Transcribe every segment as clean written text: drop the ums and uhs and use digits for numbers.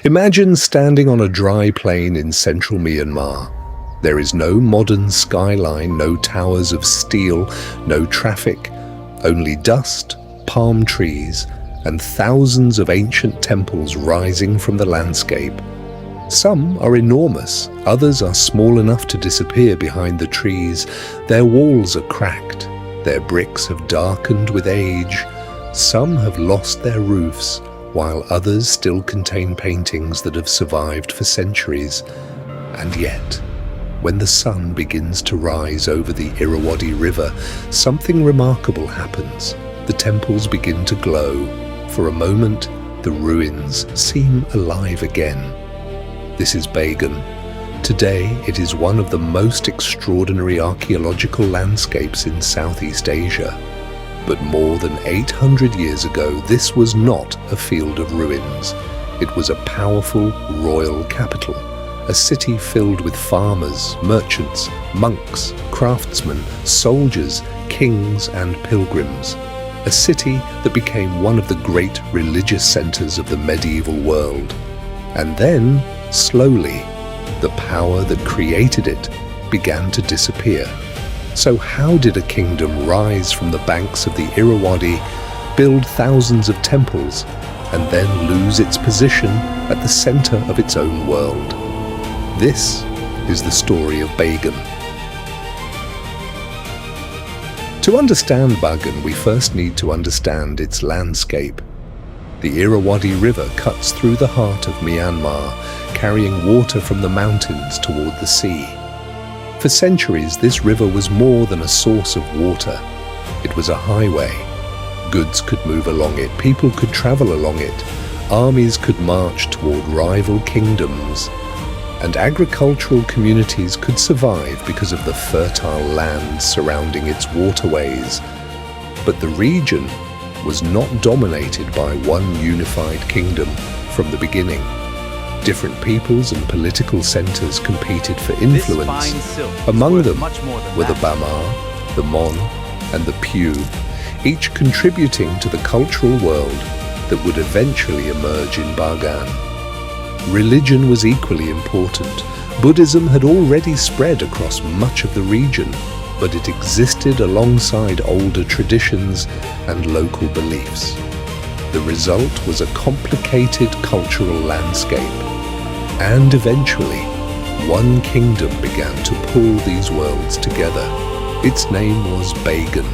Imagine standing on a dry plain in central Myanmar. There is no modern skyline, no towers of steel, no traffic, only dust, palm trees, and thousands of ancient temples rising from the landscape. Some are enormous, others are small enough to disappear behind the trees. Their walls are cracked, their bricks have darkened with age. Some have lost their roofs, while others still contain paintings that have survived for centuries. And yet, when the sun begins to rise over the Irrawaddy River, something remarkable happens. The temples begin to glow. For a moment, the ruins seem alive again. This is Bagan. Today, it is one of the most extraordinary archaeological landscapes in Southeast Asia. But more than 800 years ago, this was not a field of ruins. It was a powerful royal capital, a city filled with farmers, merchants, monks, craftsmen, soldiers, kings, and pilgrims. A city that became one of the great religious centers of the medieval world. And then, slowly, the power that created it began to disappear. So how did a kingdom rise from the banks of the Irrawaddy, build thousands of temples, and then lose its position at the center of its own world? This is the story of Bagan. To understand Bagan, we first need to understand its landscape. The Irrawaddy River cuts through the heart of Myanmar, carrying water from the mountains toward the sea. For centuries, this river was more than a source of water. It was a highway. Goods could move along it, people could travel along it, armies could march toward rival kingdoms, and agricultural communities could survive because of the fertile land surrounding its waterways. But the region was not dominated by one unified kingdom from the beginning. Different peoples and political centers competed for influence. Among them were the Bamar, the Mon, and the Pew, each contributing to the cultural world that would eventually emerge in Bagan. Religion was equally important. Buddhism had already spread across much of the region, but it existed alongside older traditions and local beliefs. The result was a complicated cultural landscape. And eventually, one kingdom began to pull these worlds together. Its name was Bagan.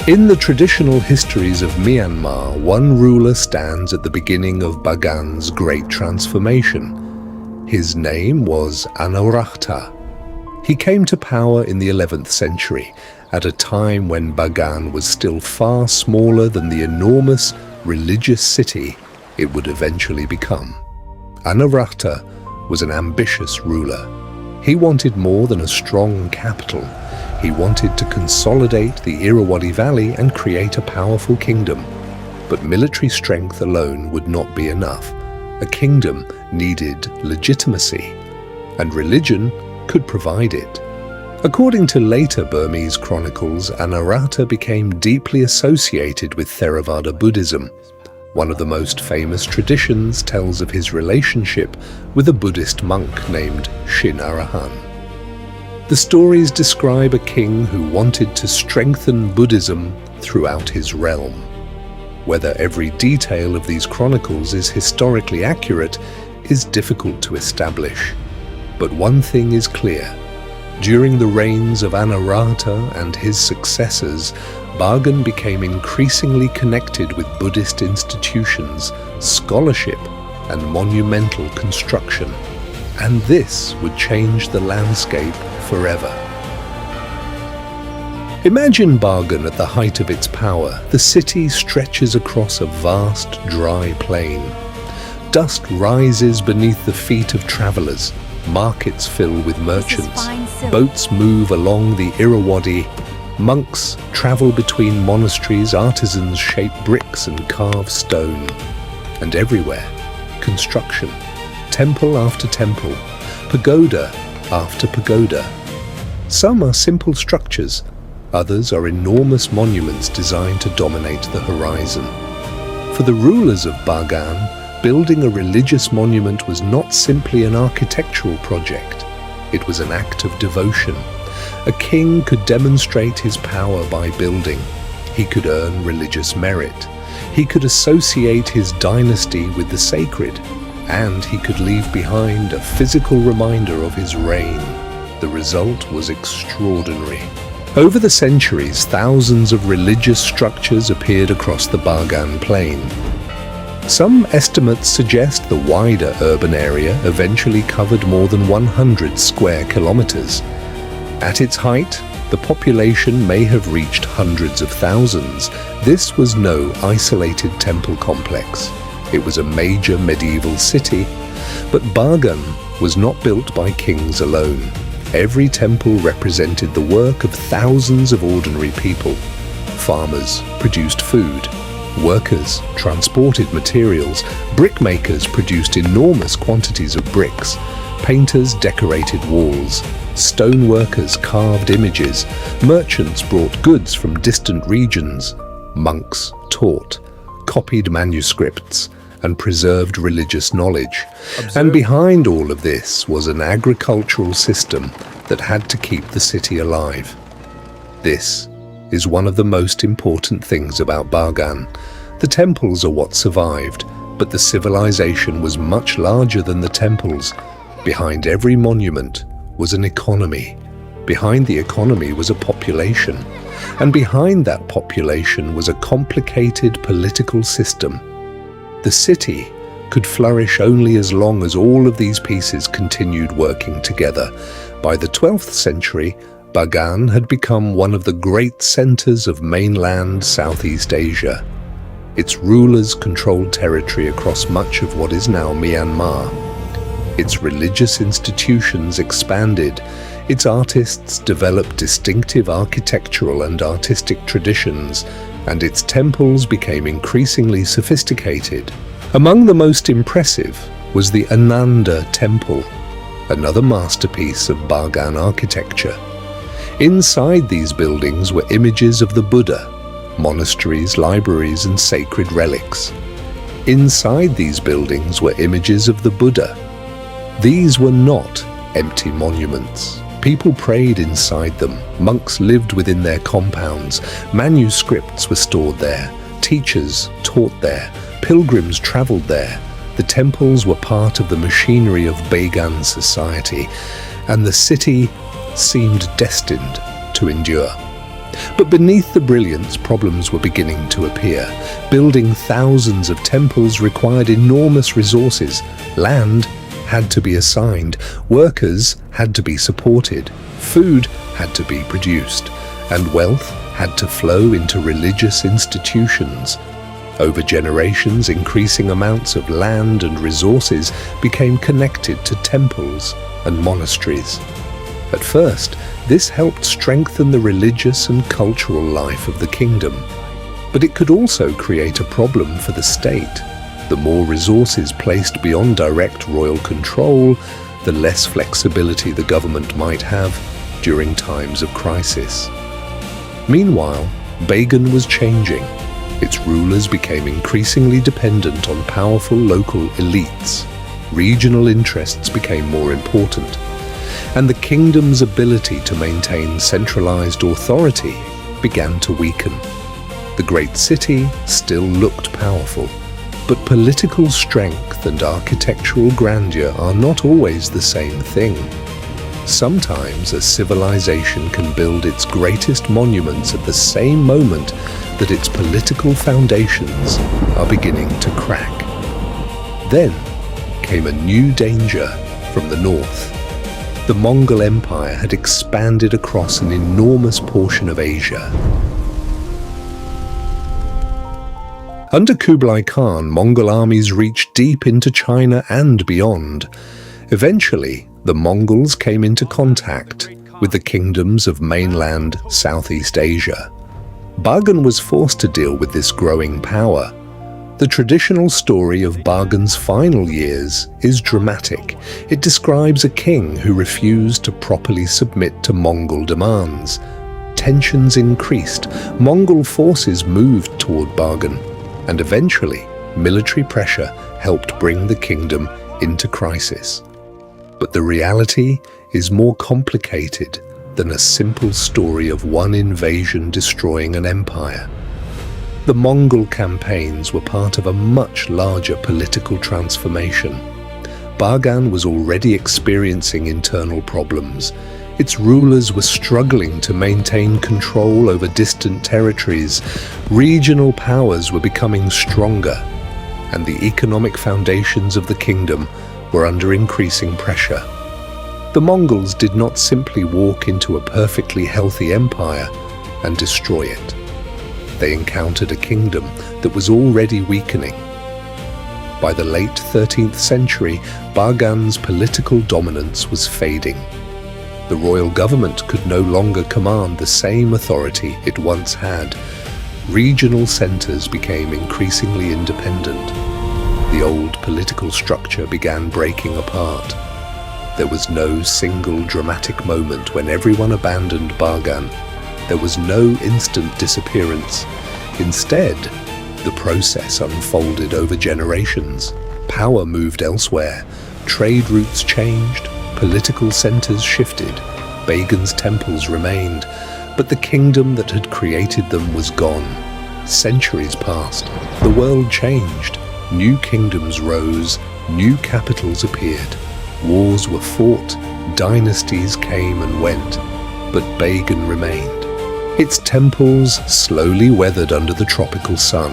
In the traditional histories of Myanmar, one ruler stands at the beginning of Bagan's great transformation. His name was Anuruddha. He came to power in the 11th century, at a time when Bagan was still far smaller than the enormous religious city it would eventually become. Anuruddha was an ambitious ruler. He wanted more than a strong capital. He wanted to consolidate the Irrawaddy Valley and create a powerful kingdom. But military strength alone would not be enough. A kingdom needed legitimacy, and religion could provide it. According to later Burmese chronicles, Anuruddha became deeply associated with Theravada Buddhism. One of the most famous traditions tells of his relationship with a Buddhist monk named Shin Arahan. The stories describe a king who wanted to strengthen Buddhism throughout his realm. Whether every detail of these chronicles is historically accurate is difficult to establish. But one thing is clear. During the reigns of Anuruddha and his successors, Bagan became increasingly connected with Buddhist institutions, scholarship, and monumental construction. And this would change the landscape forever. Imagine Bagan at the height of its power. The city stretches across a vast, dry plain. Dust rises beneath the feet of travelers. Markets fill with merchants. Boats move along the Irrawaddy. Monks travel between monasteries, artisans shape bricks and carve stone. And everywhere, construction. Temple after temple, pagoda after pagoda. Some are simple structures, others are enormous monuments designed to dominate the horizon. For the rulers of Bagan, building a religious monument was not simply an architectural project. It was an act of devotion. A king could demonstrate his power by building. He could earn religious merit. He could associate his dynasty with the sacred, and he could leave behind a physical reminder of his reign. The result was extraordinary. Over the centuries, thousands of religious structures appeared across the Bagan plain. Some estimates suggest the wider urban area eventually covered more than 100 square kilometers. At its height, the population may have reached hundreds of thousands. This was no isolated temple complex. It was a major medieval city, but Bagan was not built by kings alone. Every temple represented the work of thousands of ordinary people. Farmers produced food. Workers transported materials. Brickmakers produced enormous quantities of bricks. Painters decorated walls. Stoneworkers carved images. Merchants brought goods from distant regions. Monks taught, copied manuscripts, and preserved religious knowledge. And behind all of this was an agricultural system that had to keep the city alive. This is one of the most important things about Bagan. The temples are what survived, but the civilization was much larger than the temples. Behind every monument was an economy. Behind the economy was a population. And behind that population was a complicated political system. The city could flourish only as long as all of these pieces continued working together. By the 12th century, Bagan had become one of the great centers of mainland Southeast Asia. Its rulers controlled territory across much of what is now Myanmar. Its religious institutions expanded. Its artists developed distinctive architectural and artistic traditions, and its temples became increasingly sophisticated. Among the most impressive was the Ananda Temple, another masterpiece of Bagan architecture. Inside these buildings were images of the Buddha, monasteries, libraries, and sacred relics. Inside these buildings were images of the Buddha. These were not empty monuments. People prayed inside them. Monks lived within their compounds. Manuscripts were stored there. Teachers taught there. Pilgrims traveled there. The temples were part of the machinery of Bagan society, and the city seemed destined to endure. But beneath the brilliance, problems were beginning to appear. Building thousands of temples required enormous resources. Land had to be assigned, workers had to be supported, food had to be produced, and wealth had to flow into religious institutions. Over generations, increasing amounts of land and resources became connected to temples and monasteries. At first, this helped strengthen the religious and cultural life of the kingdom, but it could also create a problem for the state. The more resources placed beyond direct royal control, the less flexibility the government might have during times of crisis. Meanwhile, Bagan was changing. Its rulers became increasingly dependent on powerful local elites. Regional interests became more important, and the kingdom's ability to maintain centralized authority began to weaken. The great city still looked powerful, but political strength and architectural grandeur are not always the same thing. Sometimes a civilization can build its greatest monuments at the same moment that its political foundations are beginning to crack. Then came a new danger from the north. The Mongol Empire had expanded across an enormous portion of Asia. Under Kublai Khan, Mongol armies reached deep into China and beyond. Eventually, the Mongols came into contact with the kingdoms of mainland Southeast Asia. Bagan was forced to deal with this growing power. The traditional story of Bagan's final years is dramatic. It describes a king who refused to properly submit to Mongol demands. Tensions increased. Mongol forces moved toward Bagan, and eventually military pressure helped bring the kingdom into crisis. But the reality is more complicated than a simple story of one invasion destroying an empire. The Mongol campaigns were part of a much larger political transformation. Bagan was already experiencing internal problems. Its rulers were struggling to maintain control over distant territories. Regional powers were becoming stronger, and the economic foundations of the kingdom were under increasing pressure. The Mongols did not simply walk into a perfectly healthy empire and destroy it. They encountered a kingdom that was already weakening. By the late 13th century, Bagan's political dominance was fading. The royal government could no longer command the same authority it once had. Regional centers became increasingly independent. The old political structure began breaking apart. There was no single dramatic moment when everyone abandoned Bagan. There was no instant disappearance. Instead, the process unfolded over generations. Power moved elsewhere. Trade routes changed. Political centers shifted. Bagan's temples remained. But the kingdom that had created them was gone. Centuries passed. The world changed. New kingdoms rose. New capitals appeared. Wars were fought, dynasties came and went, but Bagan remained. Its temples slowly weathered under the tropical sun.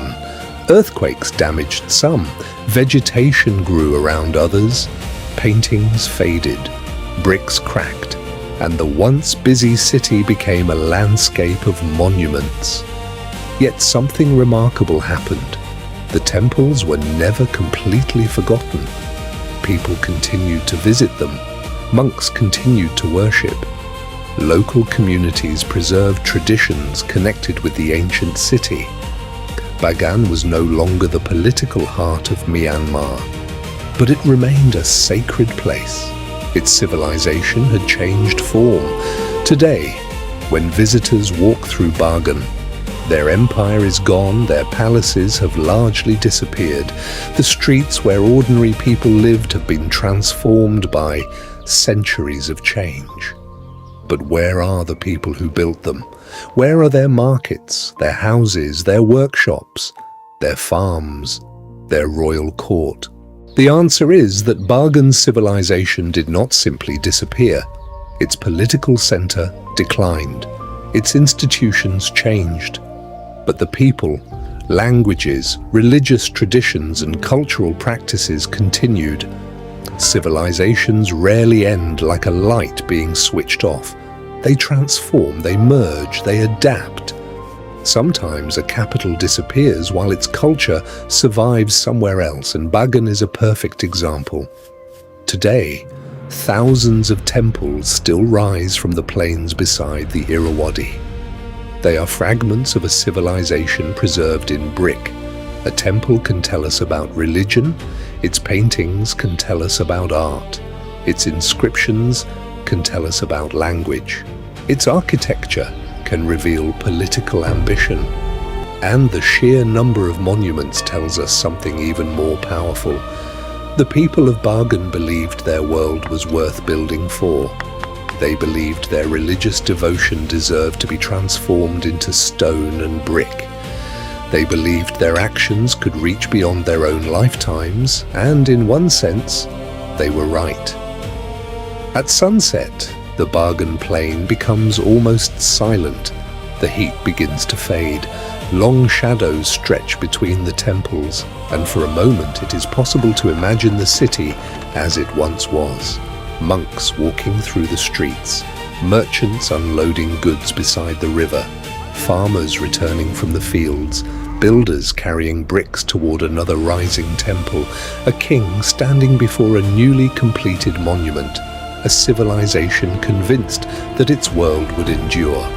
Earthquakes damaged some, vegetation grew around others, paintings faded, bricks cracked, and the once busy city became a landscape of monuments. Yet something remarkable happened. The temples were never completely forgotten. People continued to visit them. Monks continued to worship. Local communities preserved traditions connected with the ancient city. Bagan was no longer the political heart of Myanmar, but it remained a sacred place. Its civilization had changed form. Today, when visitors walk through Bagan, their empire is gone, their palaces have largely disappeared. The streets where ordinary people lived have been transformed by centuries of change. But where are the people who built them? Where are their markets, their houses, their workshops, their farms, their royal court? The answer is that Bagan's civilization did not simply disappear. Its political center declined. Its institutions changed. But the people, languages, religious traditions, and cultural practices continued. Civilizations rarely end like a light being switched off. They transform, they merge, they adapt. Sometimes a capital disappears while its culture survives somewhere else, and Bagan is a perfect example. Today, thousands of temples still rise from the plains beside the Irrawaddy. They are fragments of a civilization preserved in brick. A temple can tell us about religion, its paintings can tell us about art, its inscriptions can tell us about language, its architecture can reveal political ambition, and the sheer number of monuments tells us something even more powerful. The people of Bagan believed their world was worth building for. They believed their religious devotion deserved to be transformed into stone and brick. They believed their actions could reach beyond their own lifetimes, and in one sense, they were right. At sunset, the Bagan plain becomes almost silent. The heat begins to fade. Long shadows stretch between the temples, and for a moment it is possible to imagine the city as it once was. Monks walking through the streets, merchants unloading goods beside the river, farmers returning from the fields, builders carrying bricks toward another rising temple, a king standing before a newly completed monument, a civilization convinced that its world would endure.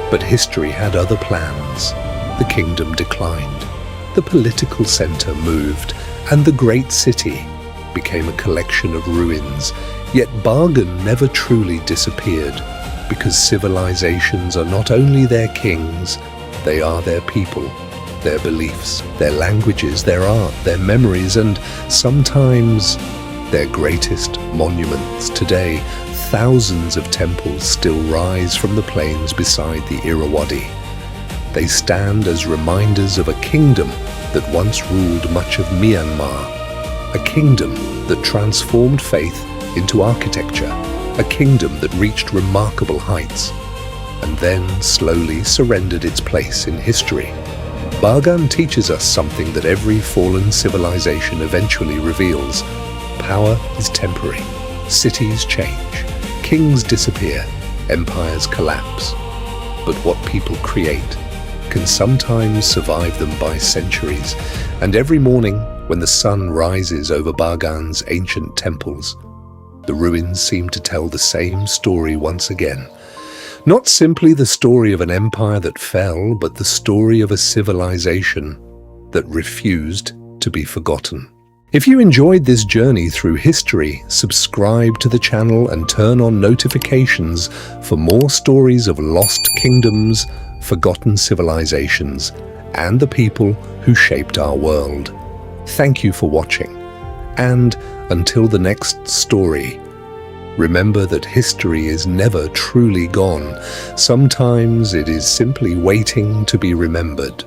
But history had other plans. The kingdom declined, the political center moved, and the great city became a collection of ruins. Yet Bagan never truly disappeared, because civilizations are not only their kings, they are their people. their beliefs, their languages, their art, their memories, and sometimes their greatest monuments. Today, thousands of temples still rise from the plains beside the Irrawaddy. They stand as reminders of a kingdom that once ruled much of Myanmar, a kingdom that transformed faith into architecture, a kingdom that reached remarkable heights, and then slowly surrendered its place in history. Bagan teaches us something that every fallen civilization eventually reveals. Power is temporary. Cities change. Kings disappear. Empires collapse. But what people create can sometimes survive them by centuries. And every morning, when the sun rises over Bagan's ancient temples, the ruins seem to tell the same story once again. Not simply the story of an empire that fell, but the story of a civilization that refused to be forgotten. If you enjoyed this journey through history, subscribe to the channel and turn on notifications for more stories of lost kingdoms, forgotten civilizations, and the people who shaped our world. Thank you for watching. And until the next story, remember that history is never truly gone. Sometimes it is simply waiting to be remembered.